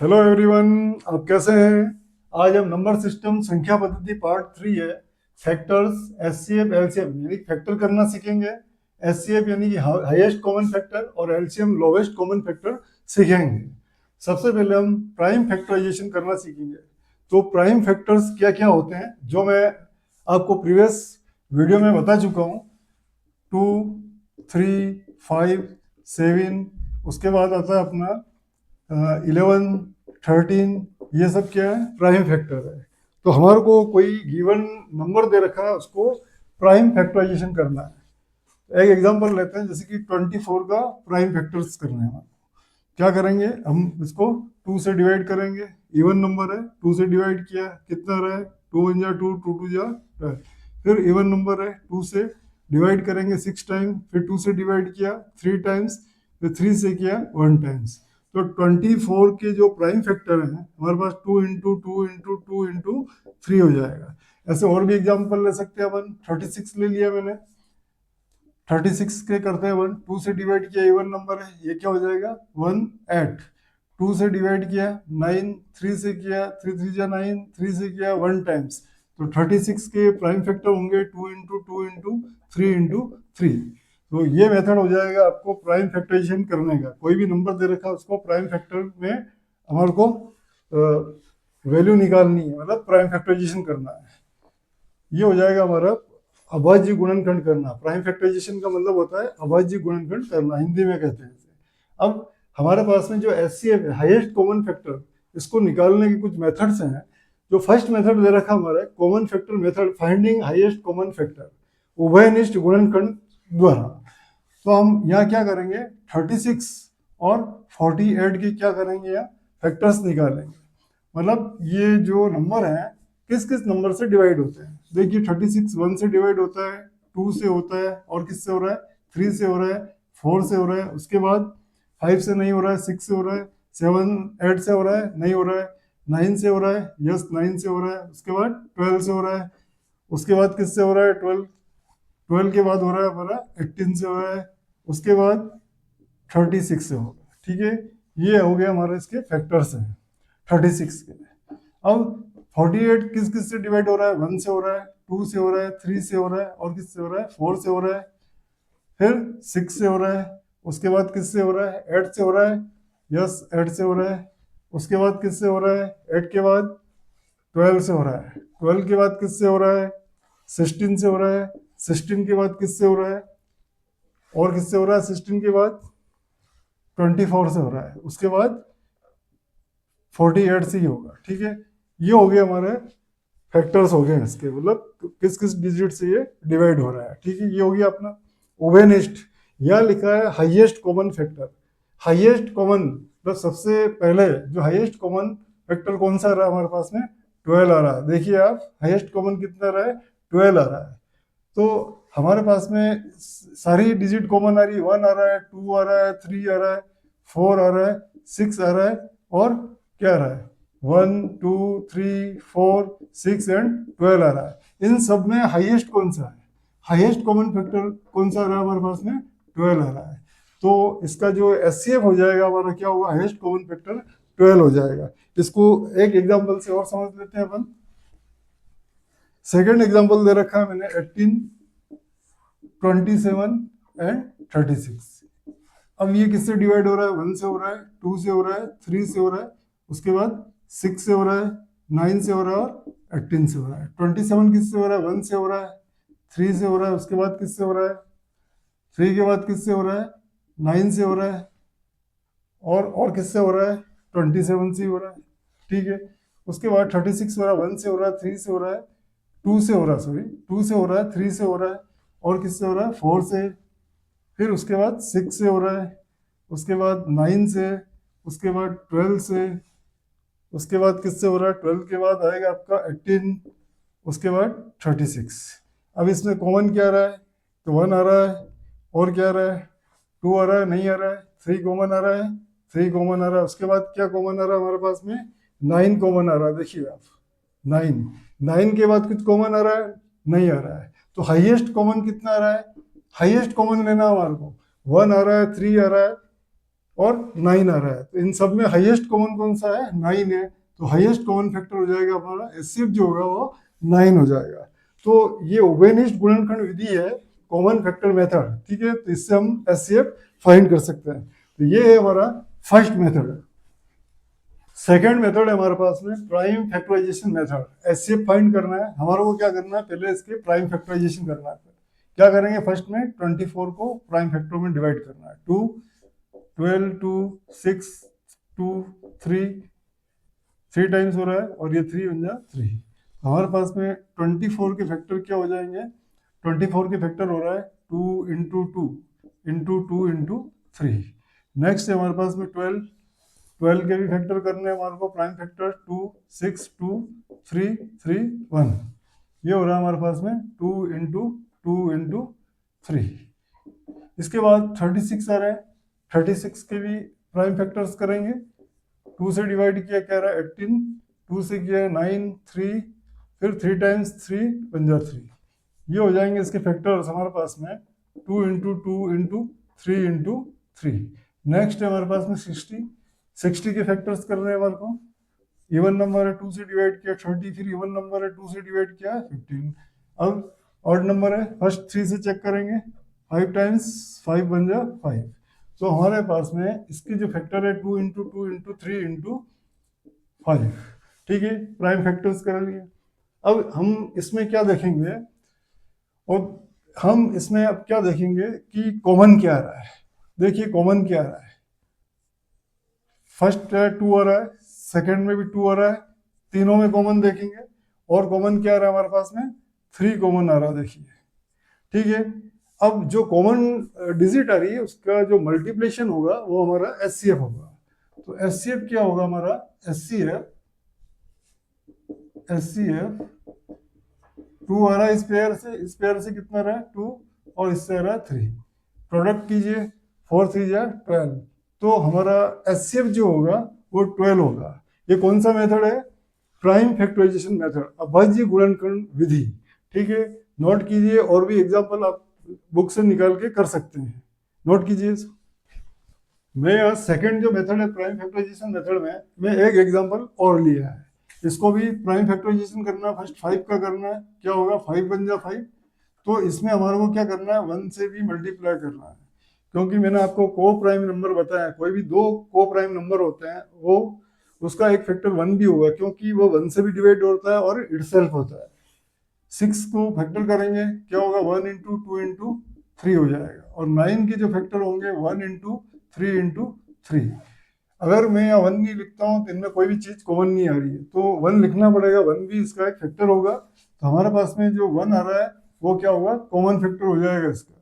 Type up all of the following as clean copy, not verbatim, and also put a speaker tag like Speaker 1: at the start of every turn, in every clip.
Speaker 1: Hello everyone, आप कैसे हैं। आज हम नंबर सिस्टम संख्या पद्धति पार्ट 3 है। फैक्टर्स एचसीएफ एलसीएम यानी फैक्टर करना सीखेंगे। एचसीएफ यानी कि हाईएस्ट कॉमन फैक्टर और एलसीएम लोवेस्ट कॉमन फैक्टर सीखेंगे। सबसे पहले हम प्राइम फैक्टराइजेशन करना सीखेंगे। तो प्राइम फैक्टर्स क्या क्या होते हैं, जो मैं आपको प्रीवियस वीडियो में बता चुका हूँ। 2, 3, 5, 7, उसके बाद आता है अपना 11, 13, ये सब क्या है, प्राइम फैक्टर है। तो हमारे को कोई गिवन नंबर दे रखा है, उसको प्राइम फैक्टराइजेशन करना है। एक एग्जांपल लेते हैं, जैसे कि 24 का प्राइम फैक्टर्स करना है हमारे को। क्या करेंगे, हम इसको 2 से डिवाइड करेंगे। इवन नंबर है, 2 से डिवाइड किया, कितना रहे, 2 1 जा 2, 2 2 जा 12। फिर इवन नंबर है, 2 से डिवाइड करेंगे 6 टाइम, फिर 2 से डिवाइड किया 3 टाइम्स, फिर 3 से किया 1 टाइम्स। तो 24 के जो प्राइम फैक्टर हैं हमारे पास 2 इंटू 2 इंटू 2 इंटू 3 हो जाएगा। ऐसे और भी एग्जाम्पल ले सकते हैं अपन। 36 ले लिया मैंने, 36 के करते हैं 1, 2 से डिवाइड किया, इवन नंबर है, ये क्या हो जाएगा 1 8। 2 से डिवाइड किया 9, 3 से किया 3 3 जा 9, 3 से किया 1 टाइम्स। तो 36 के प्राइम फैक्टर होंगे 2 इंटू 2 इंटू 3 इंटू 3। तो ये मेथड हो जाएगा आपको प्राइम फैक्टराइजेशन करने का। कोई भी नंबर दे रखा है उसको प्राइम फैक्टर में हमारे को वैल्यू निकालनी है, मतलब प्राइम फैक्टराइजेशन करना है। ये हो जाएगा हमारा अभाज्य गुणनखंड करना। प्राइम फैक्टराइजेशन का मतलब होता है अभाज्य गुणनखंड करना, हिंदी में कहते हैं इसे। अब हमारे पास में जो एचसीएफ है, हाईएस्ट कॉमन फैक्टर, इसको निकालने के कुछ मेथड्स हैं। जो फर्स्ट मेथड दे रखा हमारा common factor method, finding highest common factor उभयनिष्ठ गुणनखंड द्वारा। तो हम यहाँ क्या करेंगे, 36 और 48 की क्या करेंगे, यहाँ फैक्टर्स निकालेंगे। मतलब ये जो नंबर है किस किस नंबर से डिवाइड होते हैं। देखिए 36 1 से डिवाइड होता है, 2 से होता है, और किससे हो रहा है, 3 से हो रहा है, 4 से हो रहा है, उसके बाद 5 से नहीं हो रहा है, 6 से हो रहा है, 7 8 से हो रहा है, नहीं हो रहा है, 9 से हो रहा है, यस 9 से हो रहा है, उसके बाद 12 से हो रहा है, उसके बाद किससे हो रहा है 12, 12 के बाद हो रहा है हमारा 18 से हो रहा है, उसके बाद 36 से होगा। ठीक है, ये हो गया हमारे इसके फैक्टर्स हैं 36 के। अब 48 किस किस से डिवाइड हो रहा है, 1 से हो रहा है, 2 से हो रहा है, 3 से हो रहा है, और किससे हो रहा है 4 से हो रहा है, फिर 6 से हो रहा है, उसके बाद किससे हो रहा है 8 से हो रहा है, यस 8 से हो रहा है, उसके बाद किससे हो रहा है 8 के बाद 12 से हो रहा है, 12 के बाद किससे हो रहा है 16 से हो रहा है, 16 के बाद किससे हो रहा है, और किससे हो रहा है 16 के बाद 24 से हो रहा है, उसके बाद 48 से ही होगा। ठीक है, ये हो गया हमारे फैक्टर्स हो गए इसके, मतलब किस किस डिजिट से ये डिवाइड हो रहा है। ठीक है, ये हो गया अपना ओवेनिस्ट। यहाँ लिखा है highest common factor. Highest common मतलब सबसे पहले जो हाईएस्ट कॉमन फैक्टर कौन सा आ रहा है हमारे पास में, 12 आ रहा है। देखिए आप, हाईएस्ट कॉमन कितना आ रहा है, 12 आ रहा है। तो हमारे पास में सारी डिजिट कॉमन आ रही है, 1 आ रहा है, 2 आ रहा है, 3 आ रहा है, 4 आ रहा है, 6 आ रहा है, और क्या आ रहा है 1 2 3 4 6 एंड 12 आ रहा है। इन सब में हाईएस्ट कौन सा है, हाईएस्ट कॉमन फैक्टर कौन सा आ रहा है हमारे पास में, 12 आ रहा है। तो इसका जो एचसीएफ हो जाएगा हमारा, क्या होगा, हाईएस्ट कॉमन फैक्टर 12 हो जाएगा। इसको एक एग्जांपल से और समझ लेते हैं अपन। सेकंड एग्जांपल दे रखा है मैंने 18, 27 एंड 36। अब ये किससे डिवाइड हो रहा है, 1 से हो रहा है, 2 से हो रहा है, 3 से हो रहा है, उसके बाद 6 से हो रहा है, 9 से हो रहा है, और 18 से हो रहा है। 27 किससे हो रहा है, 1 से हो रहा है, 3 से हो रहा है, उसके बाद किससे हो रहा है, 3 के बाद किससे हो रहा है, 9 से हो रहा है, और किससे हो रहा है, 27 से ही हो रहा है। ठीक है, उसके बाद 36 हो रहा है, 1 से हो रहा है, 3 से हो रहा है, 2 से हो रहा है, सॉरी 2 से हो रहा है, 3 से हो रहा है, और किससे हो रहा है 4 से, फिर उसके बाद 6 से हो रहा है, उसके बाद 9 से, उसके बाद 12 से, उसके बाद किससे हो रहा है, 12 के बाद आएगा आपका 18, उसके बाद 36। अब इसमें कॉमन क्या आ रहा है, तो 1 आ रहा है, और क्या आ रहा है 2 आ रहा है, नहीं आ रहा है, 3 कॉमन आ रहा है, 3 कॉमन आ रहा है, उसके बाद क्या कॉमन आ रहा है हमारे पास में, 9 कॉमन आ रहा है। देखिए आप, 9, 9 के बाद कुछ कॉमन आ रहा है, नहीं आ रहा है। तो हाईएस्ट कॉमन कितना आ रहा है, हाईएस्ट कॉमन लेना हमारे को, 1 आ रहा है, 3 आ रहा है, और 9 आ रहा है। तो इन सब में हाईएस्ट कॉमन कौन सा है? 9 है। तो हाईएस्ट कॉमन फैक्टर हो जाएगा हमारा एचसीएफ जो होगा वो 9 हो जाएगा। तो ये ओबेनिस्ट गुणनखंड विधि है, कॉमन फैक्टर मेथड, ठीक है। तो इससे हम एचसीएफ फाइंड कर सकते हैं। तो ये है हमारा फर्स्ट मेथड। सेकेंड मेथड है हमारे पास में prime factorisation method. HCF find करना है हमारे को, क्या करना है, पहले इसके प्राइम फैक्टराइजेशन करना है। क्या करेंगे, फर्स्ट में 24 को प्राइम फैक्टर में डिवाइड करना है। 2, 12, 2, 6, 2, 3 टाइम्स हो रहा है और ये 3 बन जा 3। हमारे पास में 24 के फैक्टर क्या हो जाएंगे? 24 के फैक्टर हो रहा है 2 इंटू 2 इंटू 2 इंटू 3। नेक्स्ट है हमारे पास में 12 के भी फैक्टर करने हैं हमारे को, प्राइम फैक्टर 2, 6, 2, 3, 3, 1। ये हो रहा है हमारे पास में 2 इंटू 2 इंटू 3। इसके बाद 36 आ रहा है, 36 के भी प्राइम फैक्टर्स करेंगे। 2 से डिवाइड किया क्या रहा है 18, 2 से किया 9, 3, फिर 3 टाइम्स 3 बन जा 3। ये हो जाएंगे इसके फैक्टर्स हमारे पास में 2 इंटू 2 इंटू 3 इंटू 3। नेक्स्ट है हमारे पास में 60 के फैक्टर्स कर रहे हैं हमारे को। इवन नंबर है 2 से डिवाइड किया 30, फिर इवन नंबर है 2 से डिवाइड किया 15। अब ऑड नंबर है, फर्स्ट 3 से चेक करेंगे, 5 टाइम्स 5 बन जा 5। तो हमारे पास में इसके जो फैक्टर है 2 इंटू 2 इंटू 3 इंटू 5, ठीक है। प्राइम फैक्टर्स कर लिए। अब हम इसमें क्या देखेंगे, और हम इसमें अब क्या देखेंगे कि कॉमन क्या आ रहा है। देखिए कॉमन क्या आ रहा है, फर्स्ट 2 आ रहा है, सेकंड में भी 2 आ रहा है, तीनों में कॉमन देखेंगे। और कॉमन क्या आ रहा है हमारे पास में? 3 कॉमन आ रहा है, देखिए, ठीक है। अब जो कॉमन डिजिट आ रही है उसका जो मल्टीप्लिकेशन होगा वो हमारा एचसीएफ होगा। तो एचसीएफ क्या होगा हमारा? एचसीएफ 2 आ रहा है इस पेयर से कितना रहा है 2, और इससे आ रहा है 3। प्रोडक्ट कीजिए, 4 3 जा 12। तो हमारा एचसीएफ जो होगा वो 12 होगा। ये कौन सा मेथड है? प्राइम फैक्टराइजेशन मेथड, अभाज्य गुणनखंड विधि, ठीक है। नोट कीजिए, और भी एग्जांपल आप बुक से निकाल के कर सकते हैं, नोट कीजिए। मैं सेकंड जो मेथड है प्राइम फैक्टराइजेशन मेथड में मैं एक एग्जांपल और लिया है। इसको भी प्राइम फैक्टराइजेशन करना है, फर्स्ट 5 का करना है। क्या होगा, 5 बन जा 5। तो इसमें हमारे को क्या करना है, 1 से भी मल्टीप्लाई करना है, क्योंकि मैंने आपको को प्राइम नंबर बताया, कोई भी 2 को प्राइम नंबर होते हैं वो उसका एक फैक्टर 1 भी होगा, क्योंकि वो 1 से भी डिवाइड होता है और इटसेल्फ होता है। 6 को फैक्टर करेंगे, क्या होगा, 1 इंटू 2 इंटू 3 हो जाएगा। और 9 के जो फैक्टर होंगे 1 इंटू 3 इंटू 3। अगर मैं यहाँ 1 नहीं लिखता हूँ तो इनमें कोई भी चीज़ कॉमन नहीं आ रही है, तो 1 लिखना पड़ेगा, 1 भी इसका एक फैक्टर होगा। तो हमारे पास में जो 1 आ रहा है वो क्या होगा, कॉमन फैक्टर हो जाएगा इसका,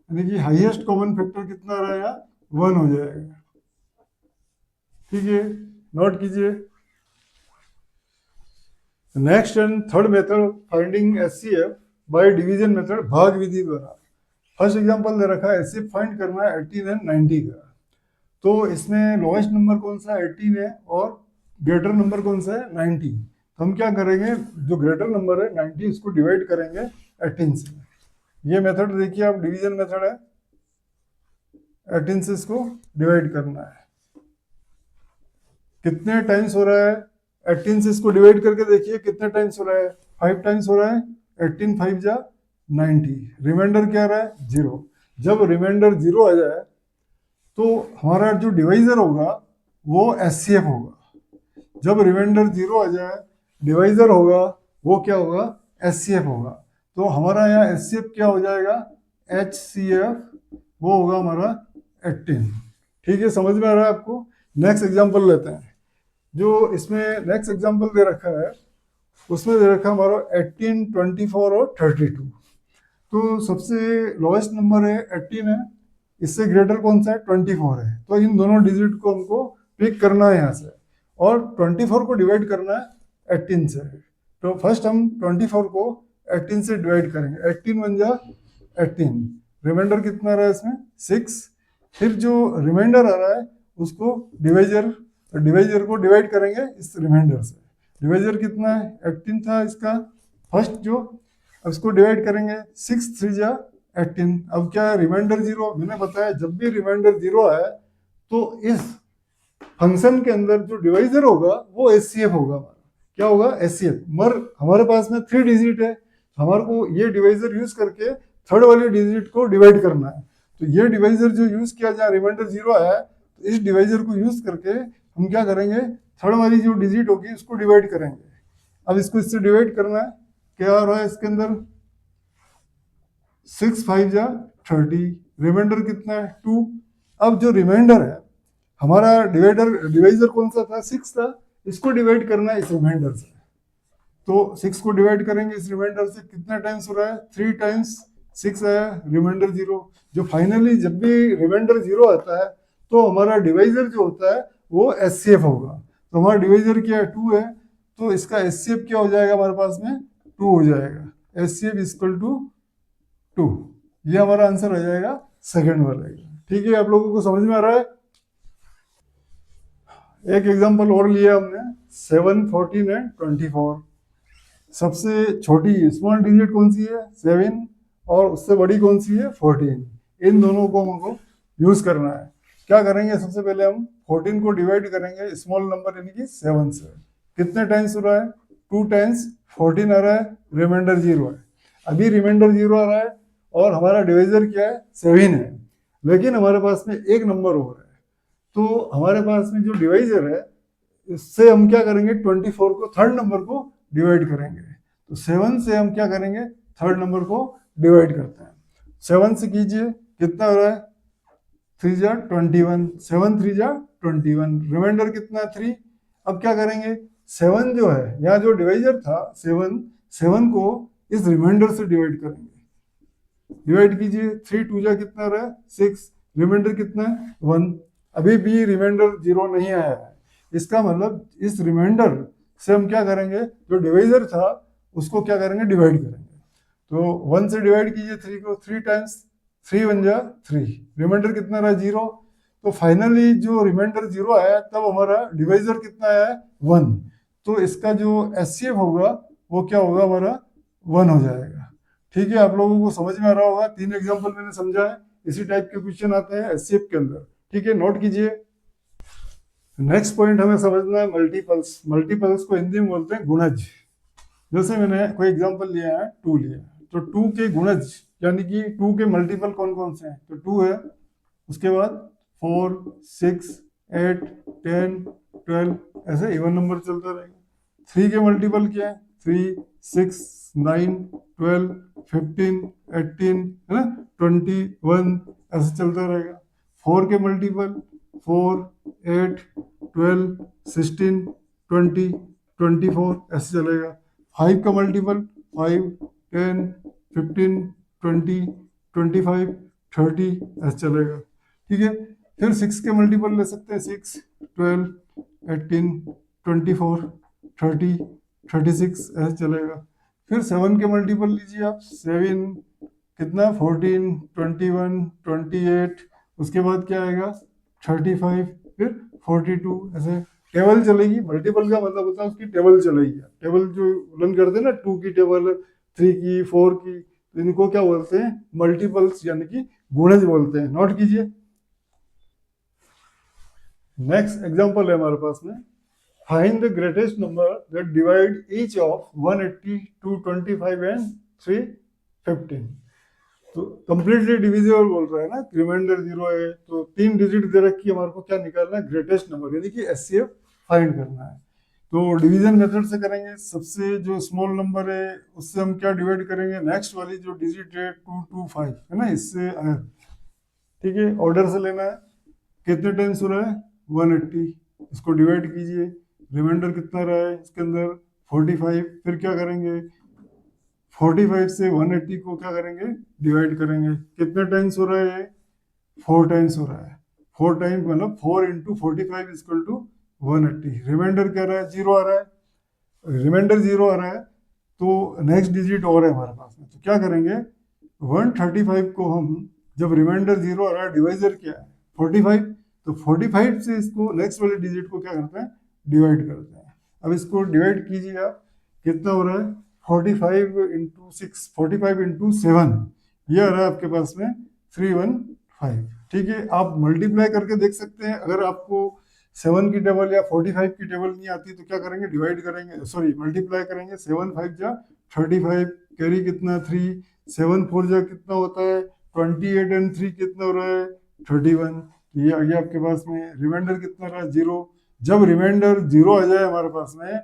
Speaker 1: यानी कि हाईएस्ट कॉमन फैक्टर कितना आ रहा है यहाँ, 1 हो जाएगा, ठीक है। नोट कीजिए। Next and third method finding HCF by division method, भाग विधि द्वारा। फर्स्ट एग्जांपल दे रखा है, एचसीएफ फाइंड करना है 18 एंड 90 का। तो इसमें लोएस्ट नंबर कौन सा है, 18 है, और ग्रेटर नंबर कौन सा है, 90। तो हम क्या करेंगे, जो ग्रेटर नंबर है 90 इसको डिवाइड करेंगे 18 से। ये मेथड देखिए आप, डिवीजन मेथड है, 18 से इसको डिवाइड करना है। कितने टाइम्स हो रहा है, 18 से इसको डिवाइड करके देखिए कितने टाइम्स हो रहा है, 5 टाइम्स हो रहा है। 18 5 जा 90, रिमाइंडर क्या आ रहा है, 0। जब रिमाइंडर 0 आ जाए तो हमारा जो डिवाइजर होगा वो एचसीएफ होगा। जब रिमाइंडर 0 आ जाए, डिवाइजर होगा वो क्या होगा, एचसीएफ होगा। तो हमारा यहाँ एचसीएफ क्या हो जाएगा, एचसीएफ, वो होगा हमारा 18, ठीक है। समझ में आ रहा है आपको। नेक्स्ट एग्जांपल लेते हैं। जो इसमें नेक्स्ट एग्जांपल दे रखा है उसमें दे रखा है हमारा 18, 24 और 32। तो सबसे लोएस्ट नंबर है 18 है, इससे ग्रेटर कौन सा है, 24 है। तो इन दोनों डिजिट को हमको पिक करना है यहाँ से, और 24 को डिवाइड करना है 18 से। तो फर्स्ट हम 24 को 18 से डिवाइड करेंगे, 18 बन जा 18, रिमाइंडर कितना रहा है इसमें, 6। फिर जो रिमाइंडर आ रहा है उसको डिवाइजर को डिवाइड करेंगे इस रिमाइंडर से। डिवाइजर कितना है, 18 था इसका फर्स्ट जो, अब इसको डिवाइड करेंगे, 6 3 जा 18। अब क्या है, रिमाइंडर 0, मैंने बताया जब भी रिमाइंडर 0 आए तो इस फंक्शन के अंदर जो डिवाइजर होगा वो एचसीएफ होगा हमारा। क्या होगा? एचसीएफ। मगर हमारे पास में 3 डिजिट है, हमारे को ये डिवाइजर यूज करके थर्ड वाले डिजिट को डिवाइड करना है। तो ये डिवाइजर जो यूज किया जाए, रिमाइंडर 0 आया है, तो इस डिवाइजर को यूज करके हम क्या करेंगे, थर्ड वाली जो डिजिट होगी उसको डिवाइड करेंगे। अब इसको इससे डिवाइड करना है, क्या हो रहा है इसके अंदर, 6 5 जा 30, रिमाइंडर कितना है 2। अब जो रिमाइंडर है हमारा डिवाइजर कौन सा था, 6 था, इसको डिवाइड करना है इस रिमाइंडर से। तो 6 को डिवाइड करेंगे इस रिमाइंडर से, कितना टाइम्स हो रहा है, 3 टाइम्स 6 आया, रिमाइंडर 0। जो फाइनली जब भी रिमाइंडर 0 आता है तो हमारा डिवाइजर जो होता है वो एचसीएफ होगा। तो हमारा डिवाइजर क्या है, 2 है, तो इसका एचसीएफ क्या हो जाएगा हमारे पास में, 2 हो जाएगा। एचसीएफ इक्वल टू 2, ये हमारा आंसर हो जाएगा सेकंड वाला। ठीक है, आप लोगों को समझ में आ रहा है? एक एग्जांपल और लिया हमने, 7 14 एंड 24। सबसे छोटी स्मॉल डिजिट कौन सी है, 7, और उससे बड़ी कौन सी है, 14। इन दोनों को हमको यूज करना है। क्या करेंगे, सबसे पहले हम 14 को डिवाइड करेंगे स्मॉल नंबर यानी कि 7 से। कितने टाइम्स हो रहा है, 2 टाइम्स 14 आ रहा है, रिमाइंडर 0 है। अभी रिमाइंडर 0 आ रहा है और हमारा डिवाइजर क्या है, 7 है, लेकिन हमारे पास में एक नंबर हो रहा है। तो हमारे पास में जो डिवाइजर है इससे हम क्या करेंगे, 24 को थर्ड नंबर को डिवाइड करेंगे। तो 7 से हम क्या करेंगे, थर्ड नंबर को डिवाइड करते हैं। 7 से कीजिए, कितना हो रहा है, 3 जा 21, 7 3 जा 21, रिमाइंडर कितना है 3। अब क्या करेंगे, 7 जो है यहाँ जो डिवाइजर था 7 को इस रिमाइंडर से डिवाइड करेंगे। डिवाइड कीजिए, 3 2 जा कितना रहा है 6, रिमाइंडर कितना है 1। अभी भी रिमाइंडर 0 नहीं आया है, इसका मतलब इस रिमाइंडर से हम क्या करेंगे, जो डिवाइजर था उसको क्या करेंगे, डिवाइड करेंगे। तो 1 से डिवाइड कीजिए 3 को, 3 टाइम्स 3 1 जा 3, रिमाइंडर कितना रहा 0। तो फाइनली जो रिमाइंडर 0 आया तब हमारा डिवाइजर कितना आया है 1। तो इसका जो एचसीएफ होगा वो क्या होगा, हमारा 1 हो जाएगा। ठीक है, आप लोगों को समझ में आ रहा होगा, 3 एग्जाम्पल मैंने समझा है, इसी टाइप के क्वेश्चन आते हैं एचसीएफ के अंदर। ठीक है, नोट कीजिए। नेक्स्ट पॉइंट हमें समझना है मल्टीपल्स। मल्टीपल्स को हिंदी में बोलते हैं गुणज। जैसे मैंने कोई एग्जांपल लिया है, 2 लिया है, तो 2 के गुणज यानी कि 2 के मल्टीपल कौन कौन से हैं, तो 2 है, उसके बाद 4 6 8 10 12, ऐसे इवन नंबर चलता रहेगा। 3 के मल्टीपल क्या है, 3 6 9 12 15 18, है ना, 21, ऐसे चलता रहेगा। 4 के मल्टीपल 4 8 12 16 20 24, ऐसे चलेगा। 5 का मल्टीपल 5 10 15 20 25 30, ऐसे चलेगा। ठीक है, फिर 6 के मल्टीपल ले सकते हैं, 6 12 18 24 30 36, ऐसे चलेगा। फिर 7 के मल्टीपल लीजिए आप, 7 कितना 14 21 28, उसके बाद क्या आएगा 35, फिर 42, ऐसे टेबल चलेगी। मल्टीपल का मतलब होता है उसकी टेबल चलेगी। टेबल जो रन करते हैं ना, 2 की टेबल, 3 की, 4 की, तो इनको क्या बोलते हैं, मल्टीपल्स यानी कि गुणज बोलते हैं। नोट कीजिए। नेक्स्ट एग्जांपल है हमारे पास में, find the greatest number that divide each of 180 225 and 315। तो कंप्लीटली डिविजिबल बोल रहा है ना, रिमाइंडर 0 है, तो 3 डिजिट दे रखी है, हमारे को क्या निकालना है, ग्रेटेस्ट नंबर यानी कि एचसीएफ फाइंड करना है। तो डिवीजन मेथड से करेंगे। सबसे जो स्मॉल नंबर है उससे हम क्या डिवाइड करेंगे, नेक्स्ट वाली जो डिजिट है 225 है ना, इससे ठीक है, ऑर्डर से लेना है। कितने टाइम्स हो रहा है 180, इसको डिवाइड कीजिए, रिमाइंडर कितना रहा है इसके अंदर 45। फिर क्या करेंगे, 45 से 180 को क्या करेंगे, डिवाइड करेंगे। कितने टाइम्स हो रहा है, 4 टाइम्स हो रहा है। 4 टाइम्स मतलब 4 इंटू 45 इक्वल टू 180। रिमाइंडर क्या रहा है, 0 आ रहा है, रिमाइंडर 0 आ रहा है, तो नेक्स्ट डिजिट और है हमारे पास में, तो क्या करेंगे, 135 को हम, जब रिमाइंडर 0 आ रहा है, डिवाइजर क्या है 45, तो 45 से इसको नेक्स्ट वाले डिजिट को क्या करते हैं, डिवाइड करते हैं। अब इसको डिवाइड कीजिए आप, कितना हो रहा है 45 इंटू 6, 45 इंटू 7, ये आ रहा है आपके पास में 315। ठीक है, आप मल्टीप्लाई करके देख सकते हैं। अगर आपको 7 की टेबल या 45 की टेबल नहीं आती तो क्या करेंगे, डिवाइड करेंगे, सॉरी मल्टीप्लाई करेंगे। 7 5 जा 35, कैरी कितना 3, 7 4 जा कितना होता है 28, एंड 3 कितना हो रहा है 31। तो ये आ गया आपके पास में। रिमाइंडर कितना रहा 0। जब रिमाइंडर 0 आ जाए हमारे पास में,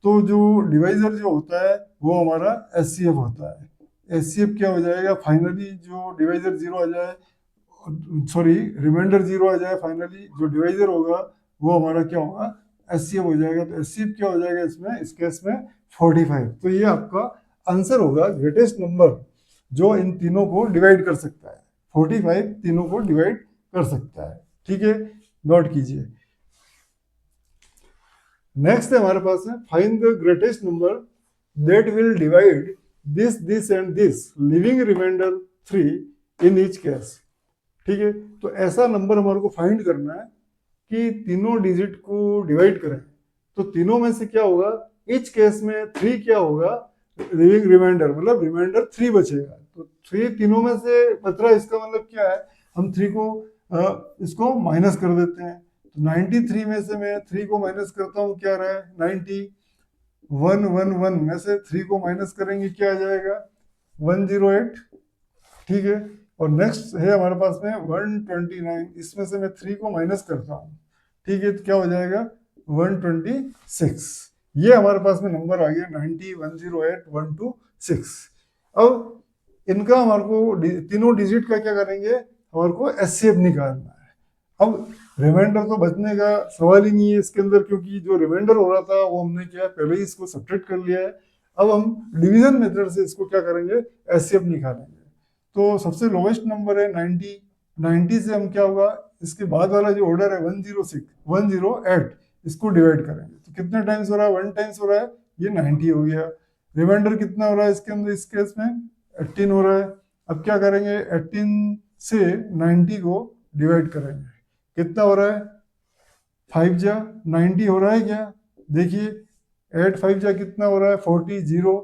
Speaker 1: तो जो डिवाइजर जो होता है वो हमारा एचसीएफ होता है। एचसीएफ क्या हो जाएगा फाइनली, जो डिवाइजर 0 आ जाए, सॉरी रिमाइंडर 0 आ जाए, फाइनली जो डिवाइजर होगा वो हमारा क्या होगा, एचसीएफ हो जाएगा। तो एचसीएफ क्या हो जाएगा इसमें, इस केस में 45। तो ये आपका आंसर होगा, ग्रेटेस्ट नंबर जो इन तीनों को डिवाइड कर सकता है। 45 तीनों को डिवाइड कर सकता है। ठीक है, नोट कीजिए। नेक्स्ट है हमारे पास है, find the greatest number that will divide this and this, living remainder 3 in each case. ठीक है, तो ऐसा नंबर हमारे को फाइंड करना है कि तीनों डिजिट को डिवाइड करें। तो तीनों में से क्या होगा, ईच केस में 3 क्या होगा, लिविंग रिमाइंडर, मतलब रिमाइंडर 3 बचेगा। तो 3 तीनों में से बच रहा है, इसका मतलब क्या है, हम 3 को इसको माइनस कर देते हैं। तो 93 में से मैं 3 को माइनस करता हूँ, क्या रहा है 90। 111 में से 3 को माइनस करेंगे, क्या आ जाएगा 108। ठीक है, और नेक्स्ट है हमारे पास में 129, इसमें से मैं 3 को माइनस करता हूँ। ठीक है, तो क्या हो जाएगा 126। ये हमारे पास में नंबर आ गया 90, 108, 126। अब इनका हमारे को तीनों डिजिट का क्या करेंगे, हमारे को एचसीएफ निकालना है। अब रिमाइंडर तो बचने का सवाल ही नहीं है इसके अंदर, क्योंकि जो रिमाइंडर हो रहा था वो हमने क्या पहले ही इसको सब्ट्रैक्ट कर लिया है। अब हम डिवीजन मेथड से इसको क्या करेंगे, एचसीएफ निकालेंगे। तो सबसे लोवेस्ट नंबर है 90। 90 से हम क्या होगा, इसके बाद वाला जो ऑर्डर है 106, 108, इसको डिवाइड करेंगे। तो कितने टाइम्स हो रहा है, 1 टाइम्स हो रहा है, ये 90 हो गया। रिमाइंडर कितना हो रहा है इसके अंदर, इस केस में 18 हो रहा है। अब क्या करेंगे, 18 से 90 को डिवाइड करेंगे, कितना हो रहा है 5 जा 90 हो रहा है क्या, देखिए 8 5 जा कितना हो रहा है 40, 0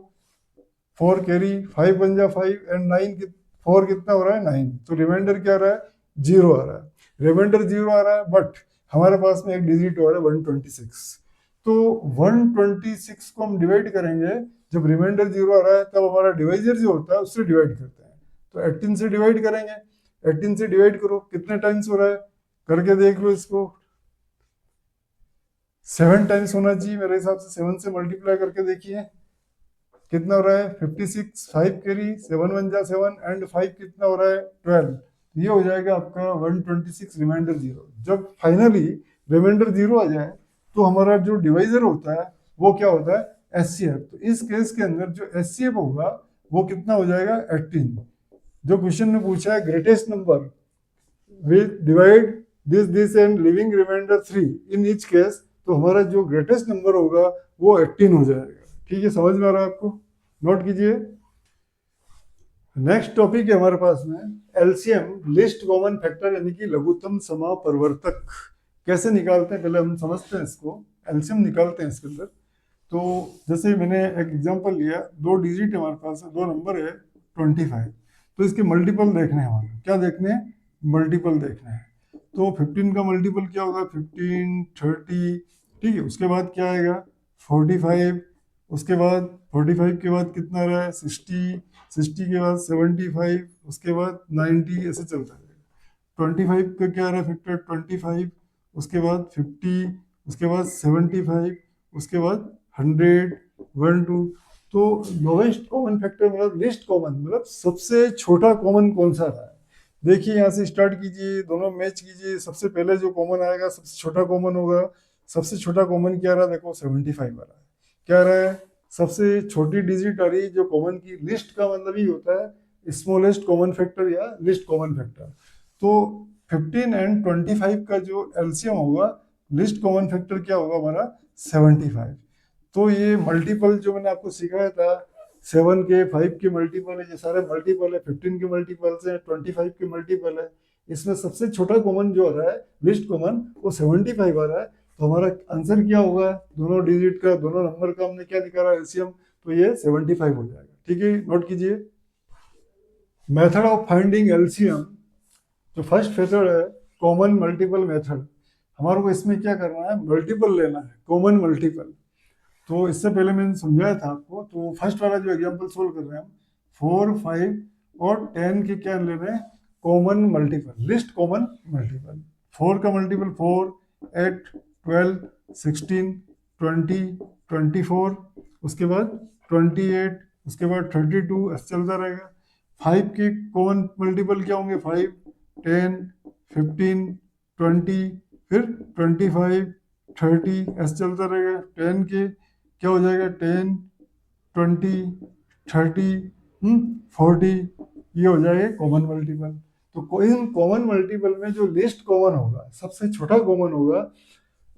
Speaker 1: 4 कैरी, 5 1 जा 5, एंड 9 4 कितना हो रहा है 9। तो रिमाइंडर क्या आ रहा है 0 आ रहा है। रिमाइंडर 0 आ रहा है, बट हमारे पास में एक डिजिट हो रहा है 126। तो 126 को हम डिवाइड करेंगे, जब रिमाइंडर 0 आ रहा है तब हमारा डिवाइजर जो होता है उससे डिवाइड करते हैं। तो 18 से डिवाइड करेंगे, 18 से डिवाइड करो, कितने टाइम्स हो रहा है, करके देख लो इसको। 7 टाइम्स होना चाहिए मेरे हिसाब से। 7 से मल्टीप्लाई करके देखिए कितना हो रहा है 56, 5 कैरी, 7 1 जा 7, एंड 5 कितना हो रहा है 12। ये हो जाएगा आपका 126 रिमाइंडर 0। जब फाइनली रिमाइंडर 0 आ जाए तो हमारा जो डिवाइजर होता है वो क्या होता है एचसीएफ। तो इस केस के अंदर जो एचसीएफ होगा वो कितना हो जाएगा 18। जो क्वेश्चन ने पूछा है greatest number will divide this and living remainder 3 in each case, तो हमारा जो ग्रेटेस्ट नंबर होगा वो 18 हो जाएगा। ठीक है, समझ में आ रहा है आपको, नोट कीजिए। नेक्स्ट टॉपिक है हमारे पास में एलसीएम, लिस्ट कॉमन फैक्टर, यानी कि लघुत्तम समापवर्तक। कैसे निकालते हैं पहले हम समझते हैं इसको। एलसीएम निकालते हैं इसके अंदर। तो जैसे मैंने एक एग्जांपल लिया, 2 डिजिट हमारे पास है, 2 नंबर है 25। तो इसके मल्टीपल देखने हैं हमारे, क्या देखने हैं, मल्टीपल देखने हैं। तो 15 का मल्टीपल क्या होगा 15, 30। ठीक है, उसके बाद क्या आएगा 45, उसके बाद 45 के बाद कितना रहा है 60, 60 के बाद 75, उसके बाद 90, ऐसे चलता है। 25 का क्या रहा है फैक्टर 25, उसके बाद 50, उसके बाद 75, उसके बाद 100, 1 2। तो लोवेस्ट कॉमन फैक्टर मतलब लिस्ट कॉमन, मतलब सबसे छोटा कॉमन कौन सा रहा है। देखिए यहाँ से स्टार्ट कीजिए, दोनों मैच कीजिए, सबसे पहले जो कॉमन आएगा सबसे छोटा कॉमन होगा। सबसे छोटा कॉमन क्या रहा, देखो 75 आ रहा है। क्या रहा है, सबसे छोटी डिजिट आ रही है जो कॉमन की। लिस्ट का मतलब ही होता है स्मॉलेस्ट कॉमन फैक्टर या लिस्ट कॉमन फैक्टर। तो 15 एंड 25 का जो एलसीएम होगा, लिस्ट कॉमन फैक्टर क्या होगा हमारा 75। तो ये मल्टीपल जो मैंने आपको सिखाया था, 7 के 5 के मल्टीपल है, ये सारे मल्टीपल है, 15 के मल्टीपल्स है, 25 के मल्टीपल है। इसमें सबसे छोटा कॉमन जो आ रहा है लिस्ट कॉमन, वो 75 आ रहा है। तो हमारा आंसर क्या होगा, दोनों डिजिट का, दोनों नंबर का हमने क्या निकाला एलसीएम, तो ये 75 हो जाएगा। ठीक है, नोट कीजिए। मेथड ऑफ फाइंडिंग एलसीएम जो फर्स्ट मेथड है कॉमन मल्टीपल मेथड, हमारे को इसमें क्या करना है, मल्टीपल लेना है, कॉमन मल्टीपल। तो इससे पहले मैंने समझाया था आपको, तो फर्स्ट वाला जो एग्जांपल सोल्व कर रहे हैं हम, 4, 5 और 10 के क्या ले रहे हैं, common multiple, list common multiple. 4 का मल्टीपल 4, 8, 12, 16, 20, 24, उसके बाद 28, उसके बाद 32, ऐसे चलता रहेगा। 5 के कॉमन मल्टीपल क्या होंगे, 5, 10, 15, 20, फिर 25, 30, ऐसे चलता रहेगा। 10 के क्या हो जाएगा, 10, 20, 30, 40, ये हो जाएगा कॉमन मल्टीपल। तो कोई कॉमन मल्टीपल में जो लिस्ट कॉमन होगा, सबसे छोटा कॉमन होगा,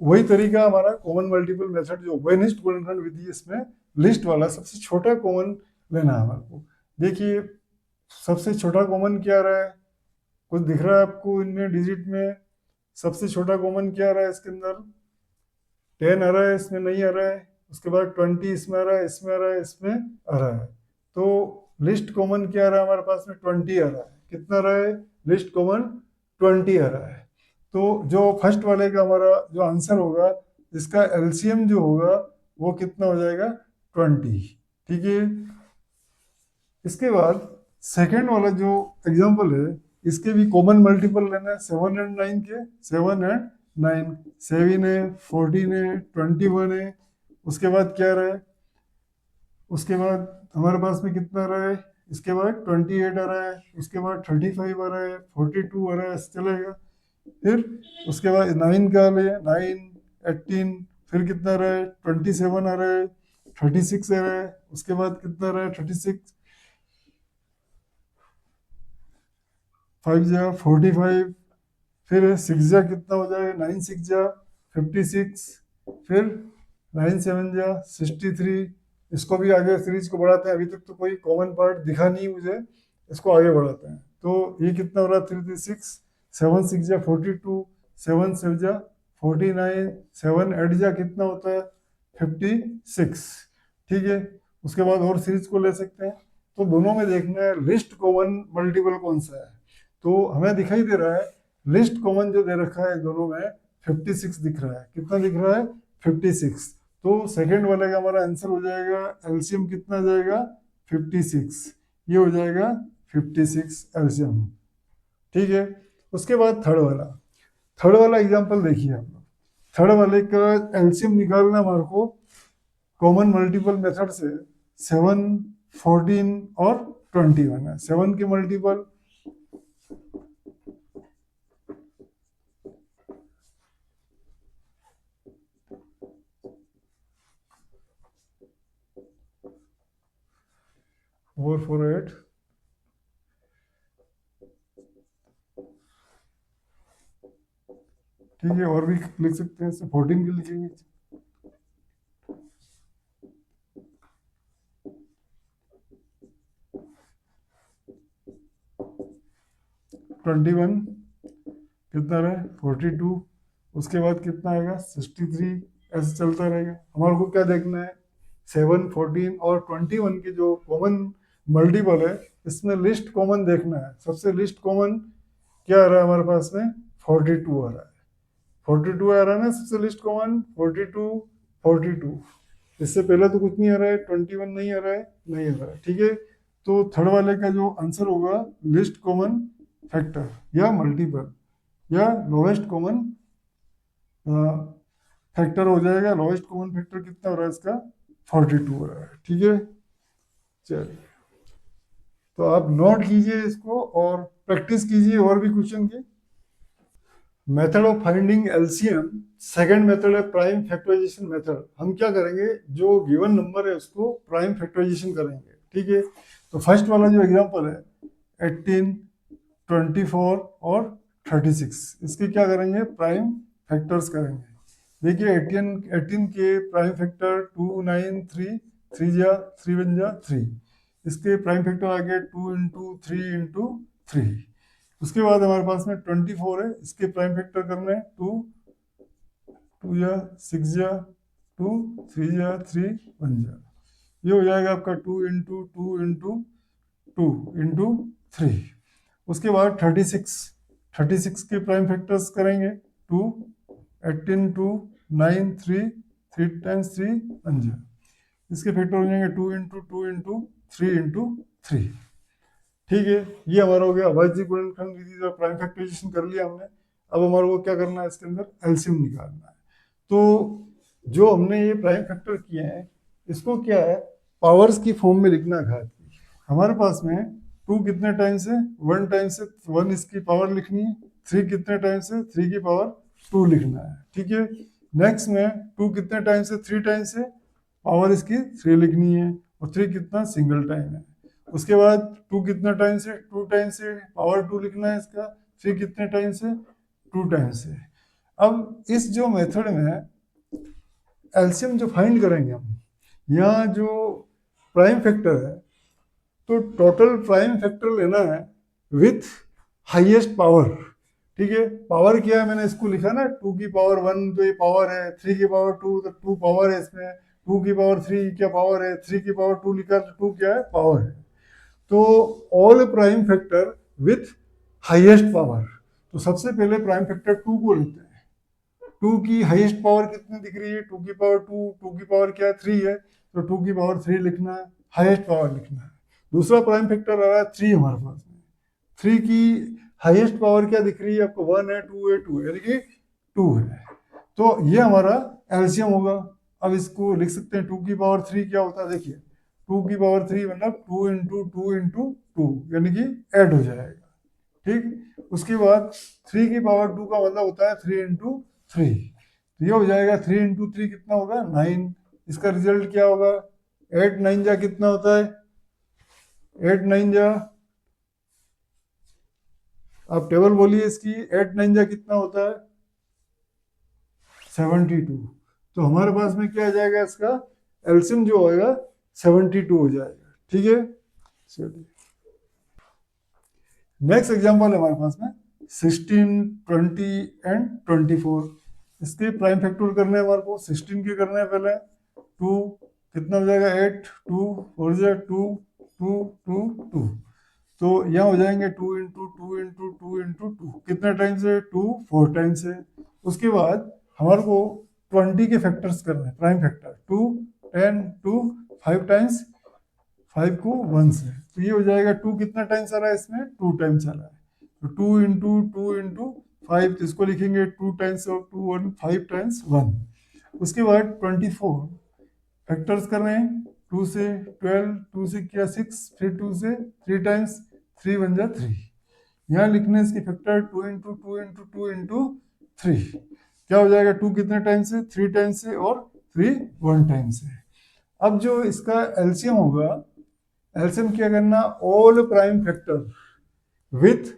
Speaker 1: वही तरीका हमारा कॉमन मल्टीपल मेथड जो वेनिस्ट गुणनखंड विधि है, इसमें लिस्ट वाला सबसे छोटा कॉमन लेना है हमारे को। देखिए सबसे छोटा कॉमन क्या आ रहा है, कुछ दिख रहा है आपको इनमें डिजिट में, सबसे छोटा कॉमन क्या आ रहा है इसके अंदर, 10 आ रहा है, इसमें नहीं आ रहा है। उसके बाद 20 इसमें आ रहा है, इसमें आ रहा है, इसमें आ रहा है। तो लिस्ट कॉमन क्या आ रहा है हमारे पास में, 20 आ रहा है। कितना आ रहा है लिस्ट कॉमन, 20 आ रहा है। तो जो फर्स्ट वाले का हमारा जो आंसर होगा, इसका एलसीएम जो होगा वो कितना हो जाएगा, 20। ठीक है। इसके बाद सेकेंड वाला जो एग्जांपल है, इसके भी कॉमन मल्टीपल लेना है 7 एंड 9 के। 7 एंड 9, 7 है, 14 है, 21 है। उसके बाद क्या रहा है, उसके बाद हमारे पास में कितना रहा है, इसके बाद 28 आ रहा है, उसके बाद 35 आ रहा है, 42 आ रहा है, ऐसे चलेगा। फिर उसके बाद 9 का ले, 9, 18, फिर कितना रहा है, 27 आ रहा है, 36 आ रहा है। उसके बाद कितना रहा है, 36, 5 जा 45, फिर 6 जा कितना हो जाएगा, 9 6 जा 56, फिर 9 7 जा 63। इसको भी आगे सीरीज को बढ़ाते हैं, अभी तक तो कोई कॉमन पार्ट दिखा नहीं मुझे, इसको आगे बढ़ाते हैं। तो ये कितना हो रहा है, 36, 7 6 जा 42, 7 7 जा 49, 7 8 जा कितना होता है, 56। ठीक है। उसके बाद और सीरीज को ले सकते हैं। तो दोनों में देखना है लिस्ट कॉमन मल्टीपल कौन सा है। तो हमें दिखाई दे रहा है लिस्ट कॉमन जो दे रखा है दोनों में, 56 दिख रहा है। कितना दिख रहा है, 56। तो सेकंड वाले का हमारा आंसर हो जाएगा, एलसीएम कितना आ जाएगा, 56। ये हो जाएगा 56 एलसीएम। ठीक है। उसके बाद थर्ड वाला एग्जांपल देखिए आप लोग। थर्ड वाले का एलसीएम निकालना हमारे को कॉमन मल्टीपल मेथड से 7, 14 और 21 है। 7 के मल्टीपल 4 4 8, ठीक है। और भी लिख सकते हैं, 14 के लिखेंगे, 21 कितना रहे, 42। उसके बाद कितना आएगा, 63। ऐसे चलता रहेगा। हमारे को क्या देखना है, 7 14 और 21 के जो कॉमन मल्टीपल है, इसमें लिस्ट कॉमन देखना है। सबसे लिस्ट कॉमन क्या आ रहा है हमारे पास में, 42 आ रहा है। 42 आ रहा है ना सबसे लिस्ट कॉमन, 42, 42। इससे पहले तो कुछ नहीं आ रहा है, 21 नहीं आ रहा है, नहीं आ रहा है। ठीक है। तो थर्ड वाले का जो आंसर होगा, लिस्ट कॉमन फैक्टर या मल्टीपल या लोवेस्ट कॉमन फैक्टर हो जाएगा। लोवेस्ट कॉमन फैक्टर कितना हो रहा है इसका, 42 हो रहा है। ठीक है। चलिए, तो आप नोट कीजिए इसको और प्रैक्टिस कीजिए और भी क्वेश्चन की। Method of finding LCM, second method है प्राइम फैक्टराइजेशन मेथड। हम क्या करेंगे, जो गिवन नंबर है उसको प्राइम फैक्टराइजेशन करेंगे। ठीक है। तो फर्स्ट वाला जो एग्जांपल है, 18, 24 और 36, इसके क्या करेंगे, प्राइम फैक्टर्स करेंगे। देखिए 18 के प्राइम फैक्टर 2 9 3, 3 जा 3 1 जा 3। इसके प्राइम फैक्टर आ गए 2 इंटू 3 इंटू 3। उसके बाद हमारे पास में 24 है, इसके प्राइम फैक्टर करने हैं 2 2 जा 6 जा 2 3 जा 3 1 जा। ये हो जाएगा आपका 2 इंटू 2 इंटू 2 इंटू 3। उसके बाद 36, 36 के प्राइम फैक्टर्स करेंगे 2, 18, 2, 9, 3, 3 टाइम्स 3 5। इसके फैक्टर हो जाएंगे 2 इंटू 2 इंटू 3 इंटू 3। ठीक है, ये हमारा हो गया अभाज्य गुणनखंड विधि का प्राइम फैक्टराइजेशन कर लिया हमने। अब हमारे को क्या करना है, इसके अंदर एलसीएम निकालना है। तो जो हमने ये प्राइम फैक्टर किए हैं इसको क्या है, पावर्स की फॉर्म में लिखना है घात की। हमारे पास में 2 कितने टाइम्स है, 1 टाइम्स से 1 इसकी पावर लिखनी है, 3 कितने टाइम्स है, 3 की पावर 2 लिखना है। ठीक है, नेक्स्ट में 2 कितने टाइम्स है, 3 टाइम्स है, पावर इसकी 3 लिखनी है, और 3 कितना सिंगल टाइम है। उसके बाद 2 कितना टाइम्स है, 2 टाइम्स है, पावर 2 लिखना है इसका, 3 कितने टाइम्स है, 2 टाइम्स है। अब इस जो मेथड में एलसीएम जो फाइंड करेंगे हम, यहाँ जो प्राइम फैक्टर है तो टोटल प्राइम फैक्टर लेना है विथ हाईएस्ट पावर। ठीक है, पावर क्या है, मैंने इसको लिखा ना 2 की पावर 1 तो ये पावर है, 3 की पावर 2 तो 2 पावर है इसमें, 2 की पावर 3 क्या पावर है, 3 की पावर 2 लिखा तो 2 क्या है, पावर है। तो all prime factor with highest power, तो सबसे पहले प्राइम फैक्टर 2 को लेते हैं। 2 की हाईएस्ट पावर कितनी दिख रही है, 2 की पावर 2, 2 की पावर क्या है, 3 है, तो 2 की पावर 3 लिखना है, हाईएस्ट पावर लिखना है। दूसरा प्राइम फैक्टर आ रहा है 3 हमारे पास में, 3 की हाईएस्ट पावर क्या दिख रही है आपको, 1 है, 2 है, 2 है, यानी कि 2 है। तो ये हमारा एलसीएम होगा। अब इसको लिख सकते हैं 2 की पावर 3 क्या होता है, देखिए 2 की पावर 3 मतलब 2 इंटू 2 इंटू 2, यानी कि ऐड हो जाएगा। ठीक, उसके बाद 3 की पावर 2 का मतलब होता है 3 इंटू 3, तो ये हो जाएगा 3 इंटू 3 कितना होगा, 9। इसका रिजल्ट क्या होगा, 8 9 जा कितना होता है, 8 9 जा, आप टेबल बोलिए इसकी, 8 9 जा कितना होता है, 72। तो हमारे पास में क्या आ जाएगा, इसका एलसीएम जो होगा 72 हो जाएगा। ठीक है, चलिए नेक्स्ट एग्जांपल है हमारे पास में 16, 20 एंड 24। इसके प्राइम फैक्टर करने हैं हमारे को, 16 के करने हैं पहले, 2 कितना हो जाएगा, 8, 2 और 2 2 2 2, तो यहाँ हो जाएंगे 2 इंटू 2 इंटू 2 इंटू 2, कितने टाइम्स है, 2 4 टाइम्स है। उसके बाद हमारे को 20 के फैक्टर्स करने हैं, प्राइम फैक्टर 2 10 2 5 टाइम्स, 5 को 1 से, तो ये हो जाएगा 2 कितना टाइम्स आ रहा है इसमें, 2 टाइम्स आ रहा है, तो 2 इंटू 2 इंटू 5, तो इसको लिखेंगे 2 टाइम्स ऑफ 2 1, 5 टाइम्स 1। उसके बाद 24 फैक्टर्स कर रहे हैं, 2 से 12, 2 से क्या 6, फिर 2 से 3 टाइम्स, 3 1 जा 3। यहाँ लिखने इसके फैक्टर 2 इंटू 2 इंटू 2 इंटू 3, क्या हो जाएगा, 2 कितने टाइम्स है, 3 टाइम्स है, और 3 1 टाइम्स है। अब जो इसका एलसीएम होगा, एलसीएम क्या करना, all prime factor with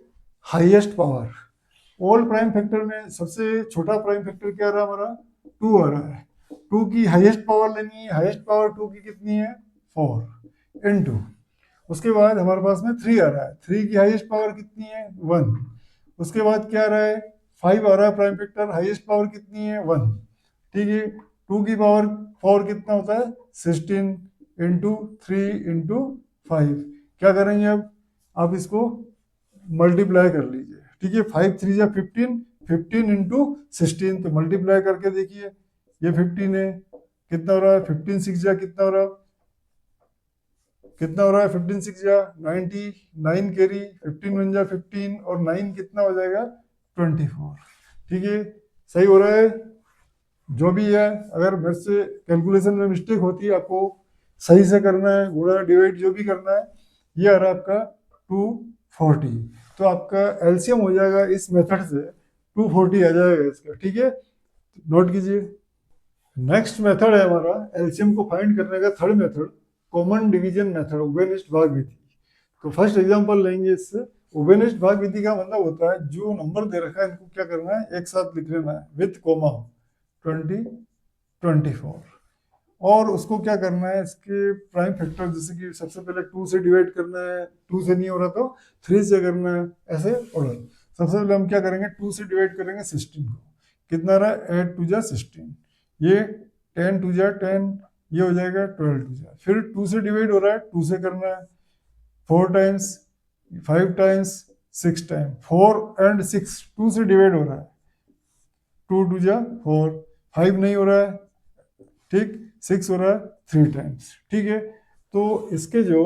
Speaker 1: highest power. All prime factor में सबसे छोटा प्राइम फैक्टर क्या रहा हमारा, 2 आ रहा है, 2 की हाईएस्ट पावर लेनी है, हाईएस्ट पावर 2 की कितनी है, 4 इनटू, उसके बाद हमारे पास में 3 आ रहा है, 3 की हाईएस्ट पावर कितनी है, 1। उसके बाद क्या आ रहा है, 5 आ रहा है प्राइम फैक्टर, हाईएस्ट पावर कितनी है, 1। ठीक है, 2 की पावर 4 कितना होता है, 16 इंटू 3 इंटू 5। क्या करेंगे अब, आप इसको मल्टीप्लाई कर लीजिए। ठीक है, 5 3 जा 15, 15 इंटू 16, तो मल्टीप्लाई करके देखिए, ये 15 है, कितना हो रहा है, 15 6 जा कितना हो रहा है, कितना हो रहा है, 15 6 जा 90, 9 कैरी, 15 1 जा 15, और 9 कितना हो जाएगा, 24। ठीक है, सही हो रहा है। जो भी है, अगर मेरे से कैलकुलेशन में मिस्टेक होती है, आपको सही से करना है, गुणा डिवाइड जो भी करना है। ये आ रहा है आपका 240, तो आपका एलसीएम हो जाएगा इस मेथड से 240 आ जाएगा इसका। ठीक है, नोट कीजिए। नेक्स्ट मेथड है हमारा एलसीएम को फाइंड करने का third method, common division method, उभयनिष्ठ भाग विधि। तो फर्स्ट एग्जांपल लेंगे इससे। उभयनिष्ठ भाग विधि का मतलब होता है जो नंबर दे रखा है इनको क्या करना है, एक साथ लिख लेना है विथ कोमा, 20 24, और उसको क्या करना है, इसके प्राइम फैक्टर जैसे कि सबसे पहले 2 से डिवाइड करना है, 2 से नहीं हो रहा तो 3 से करना है, ऐसे ऑर्डर। सबसे पहले हम क्या करेंगे, 2 से डिवाइड करेंगे 16 को, कितना रहा है, 8 2 जा 16, ये 10 2 जा 10, ये हो जाएगा 12 2 जा, फिर 2 से डिवाइड हो रहा है, 2 से करना है 4 टाइम्स, 5 टाइम्स, 6 टाइम, 4 एंड 6 2 से डिवाइड हो रहा है, 2 2 जा 4, 5 नहीं हो रहा है, ठीक, 6 हो रहा है 3 टाइम्स, ठीक है। तो इसके जो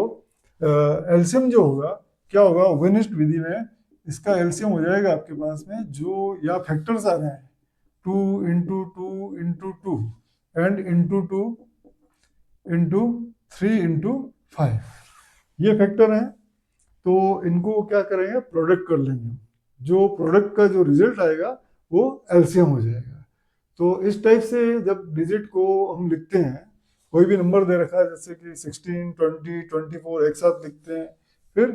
Speaker 1: एलसीएम जो होगा क्या होगा, वेनिस्ट विधि में इसका एलसीएम हो जाएगा आपके पास में जो या फैक्टर्स आ रहे हैं 2 into 2 into 2 and into 2 into 3 into 5, ये फैक्टर हैं। तो इनको क्या करेंगे, प्रोडक्ट कर लेंगे, जो प्रोडक्ट का जो रिजल्ट आएगा वो एलसीएम हो जाएगा। तो इस टाइप से जब डिजिट को हम लिखते हैं, कोई भी नंबर दे रखा है जैसे कि 16 20 24 एक साथ लिखते हैं, फिर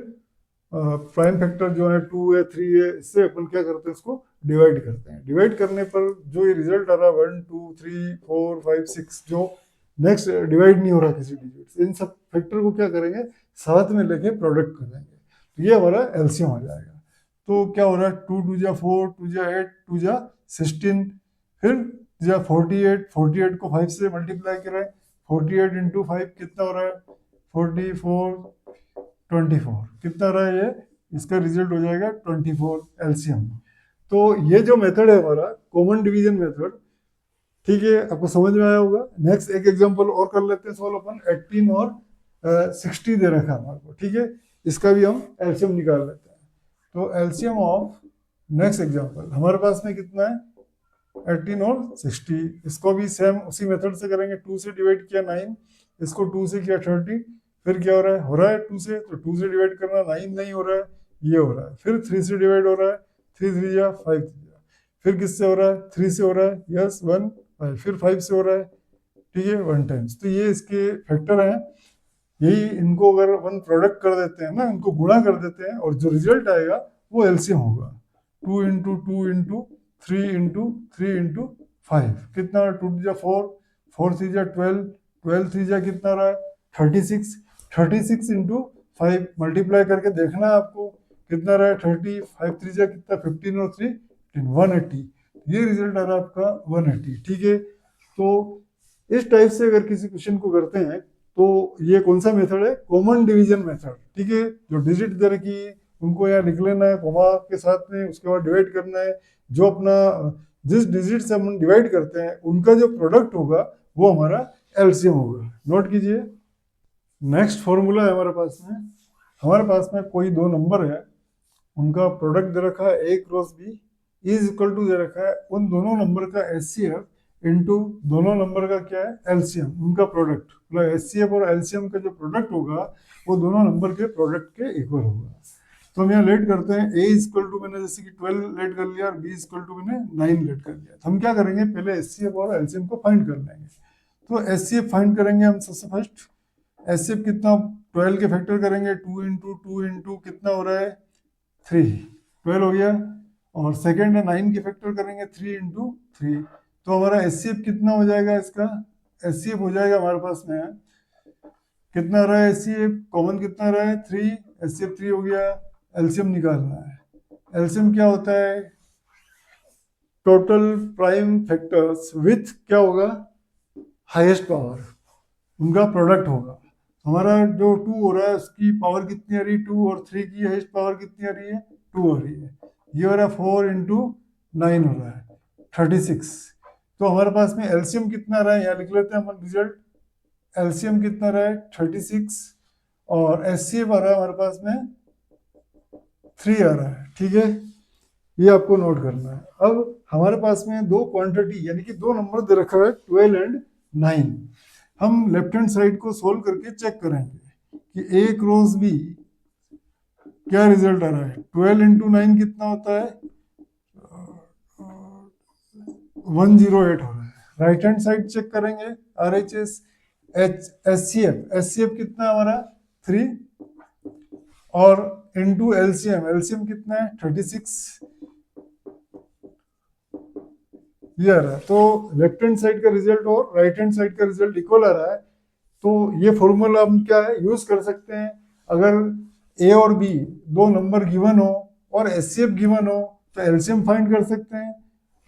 Speaker 1: प्राइम फैक्टर जो है 2 है 3 है, इससे अपन क्या करते हैं, इसको डिवाइड करते हैं। डिवाइड करने पर जो ये रिजल्ट आ रहा है 1 2 3 4 5 6, जो नेक्स्ट डिवाइड नहीं हो रहा किसी डिजिट से, इन सब फैक्टर को क्या करेंगे, साथ में लेके प्रोडक्ट कर देंगे, तो ये हमारा एलसीएम हो जाएगा। तो क्या हो रहा है, 2 2 जा 4 2 जा 8 2 जा 16, फिर या 48 48 को 5 से मल्टीप्लाई करें, 48 इंटू 5 कितना हो रहा है, 44 24 कितना रहा है, ये इसका रिजल्ट हो जाएगा 24 एलसीएम। तो ये जो मेथड है हमारा कॉमन डिवीजन मेथड, ठीक है, आपको समझ में आया होगा। नेक्स्ट एक एग्जांपल और कर लेते हैं सॉल्व अपन, 18 और 60 दे रखा है हमारे को, ठीक है, इसका भी हम एलसीएम निकाल लेते हैं। तो एलसीएम ऑफ नेक्स्ट एग्जांपल हमारे पास में कितना है, 18 और 60, इसको भी सेम उसी मेथड से करेंगे, 2 से डिवाइड किया 9, इसको 2 से किया 30, फिर क्या हो रहा है 2 से, तो 2 से डिवाइड करना 9 नहीं हो रहा है, ये हो रहा है, फिर 3 से डिवाइड हो रहा है, 3 3 जा 5 फिर किससे हो रहा है, 3 से हो रहा है, यस 1 5, फिर 5 से हो रहा है, ठीक है 1 टाइम्स। तो ये इसके फैक्टर हैं, यही इनको अगर अपन प्रोडक्ट कर देते हैं ना, इनको गुणा कर देते हैं और जो रिजल्ट आएगा वो एलसीएम होगा, 2 इंटू 2 इंटू 3 इंटू 3 इंटू 5 कितना, 2 जा 4 4 3 जा 12 12 3 जा कितना रहा है 36 36 इंटू 5 मल्टीप्लाई करके देखना है आपको कितना रहा है 30, 5 3 जा कितना 15 और 3 180, ये रिजल्ट आ रहा है आपका 180, ठीक है। तो इस टाइप से अगर किसी क्वेश्चन को करते हैं तो ये कौन सा मेथड है, कॉमन डिवीजन मेथड, ठीक है। जो डिजिट दे रखी है उनको यहाँ लिख लेना है कोमा के साथ में, उसके बाद डिवाइड करना है, जो अपना जिस डिजिट से हम डिवाइड करते हैं उनका जो प्रोडक्ट होगा वो हमारा एलसीएम होगा, नोट कीजिए। नेक्स्ट फॉर्मूला है हमारे पास में कोई दो नंबर है, उनका प्रोडक्ट दे रखा है A cross B is equal to दे रखा है उन दोनों नंबर का एचसीएफ इनटू दोनों नंबर का क्या है एलसीएम, उनका प्रोडक्ट, मतलब एचसीएफ और एलसीएम का जो प्रोडक्ट होगा वो दोनों नंबर के प्रोडक्ट के इक्वल होगा। तो हम यहाँ लेट करते हैं, ए इक्वल टू मैंने जैसे कि 12 लेट कर लिया और बी इक्वल टू मैंने 9 लेट कर लिया। तो हम क्या करेंगे, पहले एचसीएफ और एलसीएम को फाइंड कर लेंगे। तो एचसीएफ फाइंड करेंगे हम सबसे फर्स्ट, एचसीएफ कितना 12 के फैक्टर करेंगे, 2 इंटू 2 इंटू कितना हो रहा है 3, 12 हो गया। और सेकेंड है 9 के फैक्टर करेंगे 3 इंटू 3, तो हमारा एचसीएफ कितना हो जाएगा, इसका एचसीएफ हो जाएगा हमारे पास में कितना रहा है, एचसीएफ कॉमन कितना रहा है 3, एचसीएफ 3 हो गया। एलसीएम निकालना है, एलसीएम क्या होता है, टोटल प्राइम फैक्टर्स विथ क्या होगा हाईएस्ट पावर, उनका प्रोडक्ट होगा। हमारा जो 2 हो रहा है उसकी पावर कितनी आ रही है 2, और 3 की हाईएस्ट पावर कितनी आ रही है 2 आ रही है, ये हो रहा है 4 इंटू 9 हो रहा है 36। तो हमारे पास में एलसीएम कितना रहा है, यहाँ लिख लेते हैं अपन रिजल्ट, एलसीएम कितना रहा है 36 और एचसीएफ आ रहा है हमारे पास में 3 आ रहा है, ठीक है, ये आपको नोट करना है। अब हमारे पास में दो क्वांटिटी यानी कि दो नंबर दे रखा है 12 एंड 9, हम लेफ्ट हैंड साइड को सोल्व करके चेक करेंगे कि ए क्रॉस बी क्या रिजल्ट आ रहा है, 12 इंटू 9 कितना होता है 108 हो रहा है। राइट हैंड साइड चेक करेंगे आरएचएस एचसीएफ कितना हमारा 3 और इंटू एलसीएम कितना है 36, ये आ रहा है। तो लेफ्ट हैंड साइड का रिजल्ट और राइट हैंड साइड का रिजल्ट इक्वल आ रहा है। तो ये फॉर्मूला हम क्या है यूज कर सकते हैं, अगर ए और बी दो नंबर गिवन हो और एचसीएफ गिवन हो तो एलसीएम फाइंड कर सकते हैं,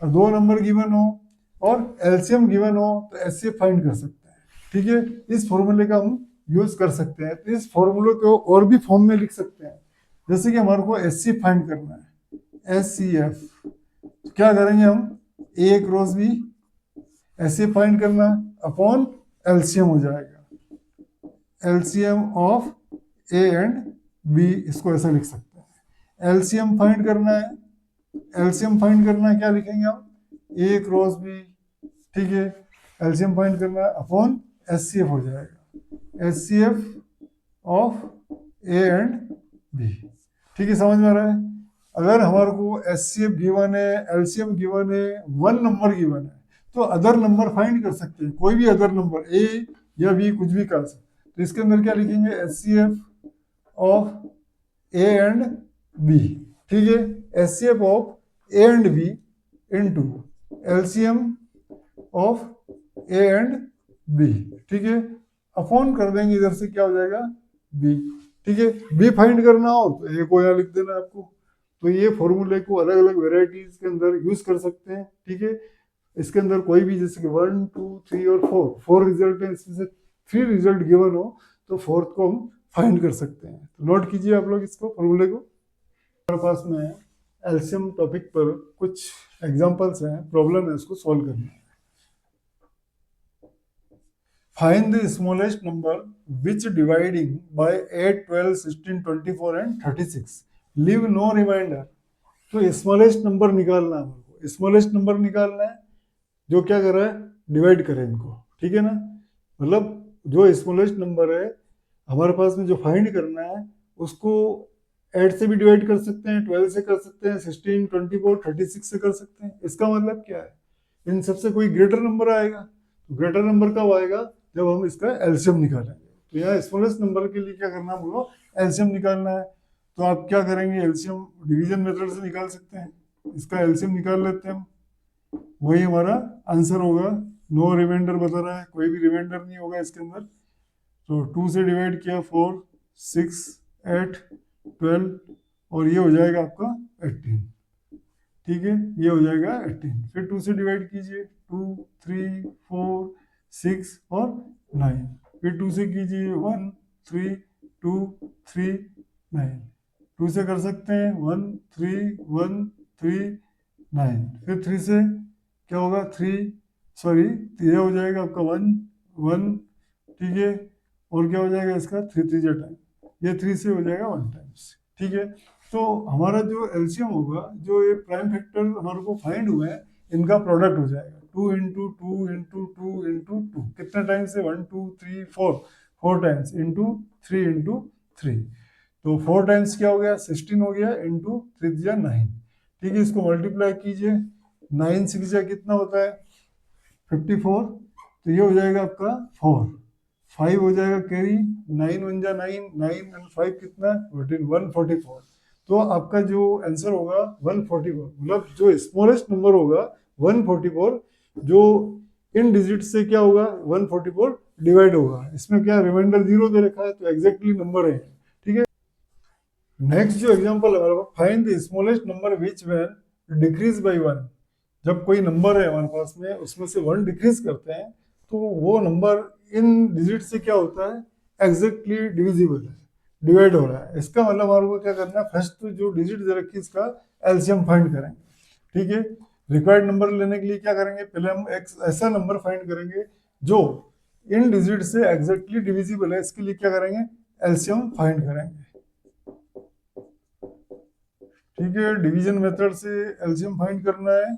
Speaker 1: और दो नंबर गिवन हो और एलसीएम गिवन हो तो एचसीएफ फाइंड कर सकते हैं, ठीक है। इस फॉर्मूले का हम यूज कर सकते हैं। तो इस फॉर्मूले को और भी फॉर्म में लिख सकते हैं, जैसे कि हमारे को एस सी एफ फाइंड करना है, एस सी एफ, तो क्या करेंगे हम, A cross B, S C F find करना अपॉन एलसीएम हो जाएगा, LCM of A and B, इसको ऐसा लिख सकते हैं। एलसीएम फाइंड करना है, एलसीएम फाइंड करना है, क्या लिखेंगे हम, ए क्रॉस बी, ठीक है, एलसीएम फाइंड करना है अपॉन एस सी एफ हो जाएगा, S C F of A and B, ठीक है, समझ में आ रहा है। अगर हमारे को एस सी एफ गिवन है, एलसीएम गिवन है, वन नंबर गिवन है, तो अदर नंबर फाइंड कर सकते हैं, कोई भी अदर नंबर, ए या बी, कुछ भी कर सकते हैं। तो इसके अंदर क्या लिखेंगे, S C F of A and B, ठीक है, S C F of A and B into LCM of A and B, ठीक है, अपॉन कर देंगे इधर से, क्या हो जाएगा, बी, ठीक है। बी फाइंड करना हो तो ए को यहाँ लिख देना आपको। तो ये फॉर्मूले को अलग अलग वेराइटीज के अंदर यूज कर सकते हैं, ठीक है। इसके अंदर कोई भी, जैसे कि 1 2 3 और 4 रिजल्ट है, इसमें से 3 रिजल्ट गिवन हो तो फोर्थ को हम फाइंड कर सकते हैं। तो नोट कीजिए आप लोग इसको, फॉर्मूले को। हमारे पास में एलसीएम टॉपिक पर कुछ एग्जांपल्स हैं, प्रॉब्लम है, उसको सॉल्व करना है। Find the smallest number which dividing by 8, 12, 16, 24 and 36 leave no remainder। तो स्मॉलेस्ट नंबर निकालना है हमको, स्मॉलेस्ट नंबर निकालना है जो क्या कर रहा है, डिवाइड करे इनको, ठीक है ना। मतलब जो स्मॉलेस्ट नंबर है हमारे पास में, जो फाइंड करना है, उसको 8 से भी डिवाइड कर सकते हैं, 12 से कर सकते हैं, 16, 24, 36 से कर सकते हैं। इसका मतलब क्या है, इन सबसे कोई ग्रेटर नंबर आएगा। ग्रेटर नंबर कब आएगा, जब हम इसका एलसीएम निकालेंगे। तो यहाँ स्मॉलेस्ट नंबर के लिए क्या करना है, बोलो एलसीएम निकालना है। तो आप क्या करेंगे, एलसीएम डिवीजन मेथड से निकाल सकते हैं। इसका एलसीएम निकाल लेते हैं हम, वही हमारा आंसर होगा। नो रिमाइंडर बता रहा है, कोई भी रिमाइंडर नहीं होगा इसके अंदर। तो 2 से डिवाइड किया 4, 6, 8, 12 और ये हो जाएगा आपका 18, ठीक है, ये हो जाएगा 18। फिर 2 से डिवाइड कीजिए, 2, 3, 4, 6 और 9। फिर 2 से कीजिए 1, 3, 2, 3, 9। 2 से कर सकते हैं 1, 3, 1, 3, 9। फिर 3 से क्या होगा, 3, सॉरी, ये हो जाएगा आपका 1, 1, ठीक है, और क्या हो जाएगा इसका 3 3 जा टाइम, ये 3 से हो जाएगा 1 टाइम्स, ठीक है। तो हमारा जो एलसीएम होगा, जो ये प्राइम फैक्टर हमारे को फाइंड हुए हैं, इनका प्रोडक्ट हो जाएगा 2 इंटू 2 इंटू 2 इंटू 2। कितने टाइम्स से, 1 2 3 4, 4 टाइम्स इंटू 3 इंटू 3। तो 4 टाइम्स क्या हो गया, 16 हो गया, इंटू 3 जा 9, ठीक है। इसको मल्टीप्लाई कीजिए, 9 6 जा कितना होता है 54। तो ये हो जाएगा आपका 4, 5 हो जाएगा कैरी, 9 1 जा 9, 9 एंड 5 कितना 14, 144। तो आपका जो आंसर होगा 144, मतलब जो स्मॉलेस्ट नंबर होगा 144, जो इन डिजिट से क्या होगा 144 डिवाइड होगा। इसमें क्या रिमाइंडर 0 दे रखा है, तो एग्जैक्टली नंबर है, ठीक है। नेक्स्ट जो एग्जांपल है हमारे पास, find the smallest number which when decrease by 1। जब कोई नंबर है हमारे पास में, उसमें से 1 डिक्रीज करते हैं, तो वो नंबर इन डिजिट से क्या होता है, एग्जैक्टली डिविजिबल है, डिवाइड हो रहा है। इसका मतलब हमारे को क्या करना है, फर्स्ट तो जो डिजिट दे रखी है इसका एलसीएम फाइंड करेंगे, ठीक है। रिक्वायर्ड नंबर लेने के लिए क्या करेंगे, पहले हम एक ऐसा नंबर फाइंड करेंगे जो इन डिजिट से एग्जैक्टली डिविजिबल है। इसके लिए क्या करेंगे, एलसीएम फाइंड करेंगे, ठीक है। डिवीजन मेथड से एलसीएम फाइंड करना है।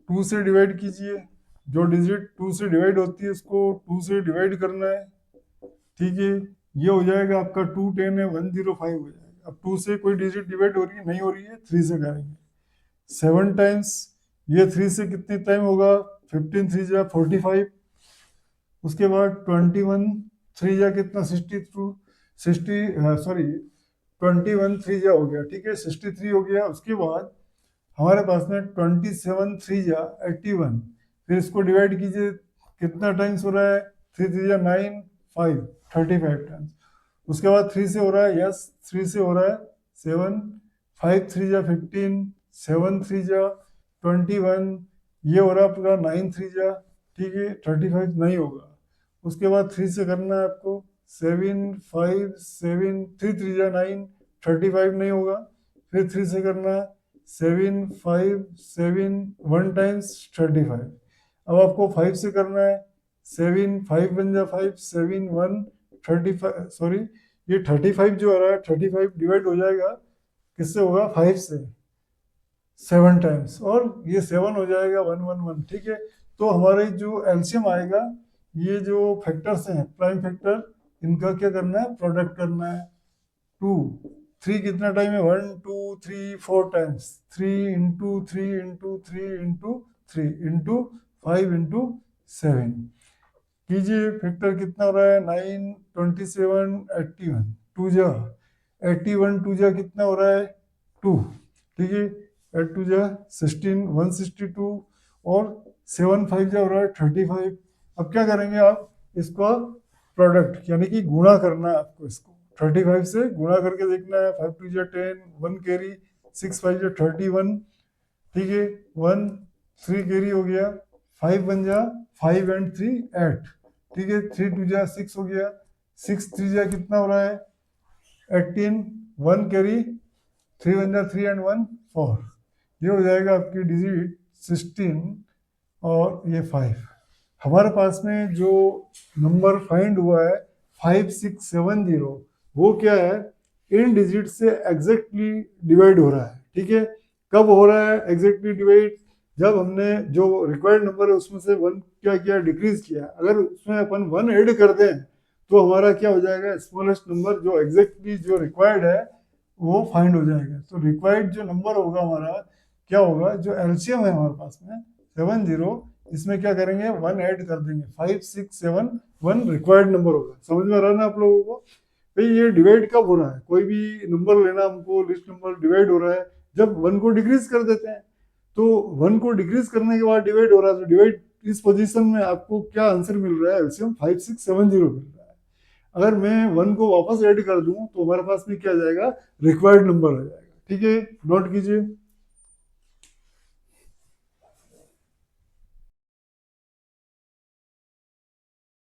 Speaker 1: 2 से डिवाइड कीजिए, जो डिजिट 2 से डिवाइड होती है उसको 2 से डिवाइड करना है, ठीक है। ये हो जाएगा आपका 2 10 है, 105 हो जाएगा। अब 2 से कोई डिजिट डिवाइड हो रही है, नहीं हो रही है, 3 से करेंगे 7 टाइम्स। ये 3 से कितने टाइम होगा, 15 3 जा 45। उसके बाद 21 3 जा कितना 62, 60 सॉरी 21 3 जा हो गया, ठीक है, 63 हो गया। उसके बाद हमारे पास में 27 3 जा 81। फिर इसको डिवाइड कीजिए, कितना टाइम्स हो रहा है, 3 3 जा 9, 5 35 टाइम्स। उसके बाद 3 से हो रहा है, यस 3 से हो रहा है 7, 5 3 जा 15, 7 3 जा 21, ये हो रहा है आपका 9 3 जा, ठीक है, 35 नहीं होगा। उसके बाद 3 से करना है आपको, 7 5 7 3 3 जा 9, 35 नहीं होगा, फिर 3 से करना 7 5 7 1 टाइम्स 35। अब आपको 5 से करना है 7 5 बन जा 5 7 1 35, सॉरी ये 35 जो आ रहा है 35 डिवाइड हो जाएगा किससे होगा 5 से 7 टाइम्स, और ये 7 हो जाएगा 111, ठीक है। तो हमारे जो एलसीएम आएगा, ये जो फैक्टर्स हैं प्राइम फैक्टर, इनका क्या करना है, प्रोडक्ट करना है। 2 3 कितना टाइम है, 1 2 3 4 times, 3 into 3 into 3 into 3 into 5 into 7 कीजिए। फैक्टर कितना हो रहा है 9 27 81, 2 जा 81, 2 जा कितना हो रहा है 2, ठीक है। 8 2 जा 16 162, और 7 5 जा हो रहा है 35। अब क्या करेंगे आप, इसको प्रोडक्ट यानी कि गुणा करना है आपको, इसको 35 से गुणा करके देखना है। 5 2 जा 10, 1 कैरी, 6 5 जा 31, ठीक है। 1 3 कैरी हो गया, 5 बन जा 5 एंड 3 8, ठीक है। 3 2 जा 6 हो गया, 6 3 जा कितना हो रहा है 18, 1 कैरी, 3 बन जा 3 एंड 1 4, ये हो जाएगा आपकी डिजिट 16 और ये 5। हमारे पास में जो नंबर फाइंड हुआ है 5670, वो क्या है, इन डिजिट से एग्जैक्टली डिवाइड हो रहा है, ठीक है। कब हो रहा है एग्जैक्टली डिवाइड, जब हमने जो रिक्वायर्ड नंबर है उसमें से 1 क्या किया, डिक्रीज किया। अगर उसमें अपन 1 ऐड कर दें तो हमारा क्या हो जाएगा, स्मॉलेस्ट नंबर जो एग्जैक्टली जो रिक्वायर्ड है वो फाइंड हो जाएगा। तो रिक्वायर्ड जो नंबर होगा हमारा क्या होगा, जो एलसीएम है हमारे पास में 70, इसमें क्या करेंगे 1 ऐड कर देंगे, 5671 रिक्वायर्ड नंबर होगा। समझ में आ रहा है ना आप लोगों को। भाई ये डिवाइड कब हो रहा है, कोई भी नंबर लेना हमको, लिस्ट नंबर डिवाइड हो रहा है जब 1 को डिक्रीज कर देते हैं। तो 1 को डिक्रीज करने के बाद डिवाइड हो रहा है, तो डिवाइड इस पोजीशन में आपको क्या आंसर मिल रहा है, एलसीएम 5670 मिल रहा है। अगर मैं 1 को वापस ऐड कर दूं तो हमारे पास में क्या आ जाएगा, रिक्वायर्ड नंबर आ जाएगा, ठीक है। नोट कीजिए।